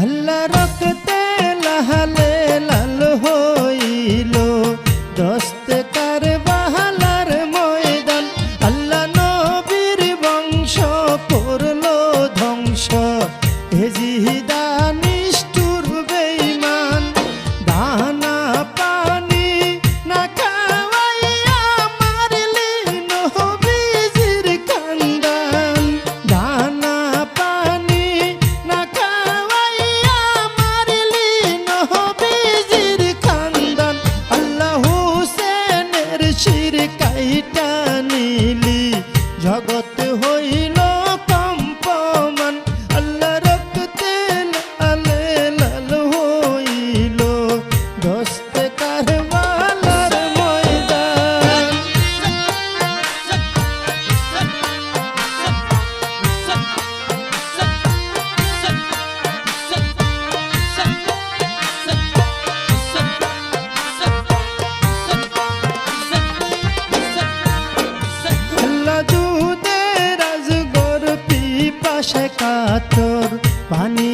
আল্লাহ রক্তে লাহালে লাল হইল দস্তে কারবালার ময়দান। আল্লাহ নবীর বংশ করল ধ্বংস এ জিহিদা নিষ্ঠুর বেঈমান। দানা পানি না খাওয়াইয়া মারলি নবীজির খানদান। দানা পানি না খাওয়াইয়া মারলি নবীজির খানদান। আল্লাহ হুসেনের শির কাইটা নিলি জগৎ হইল কম্পমান। আল্লাহ রক্তে লালে লাল হইল দস্তে কারবালার ময়দান। আল্লাহ জুদের আজগর পিপাসে কাতর পানি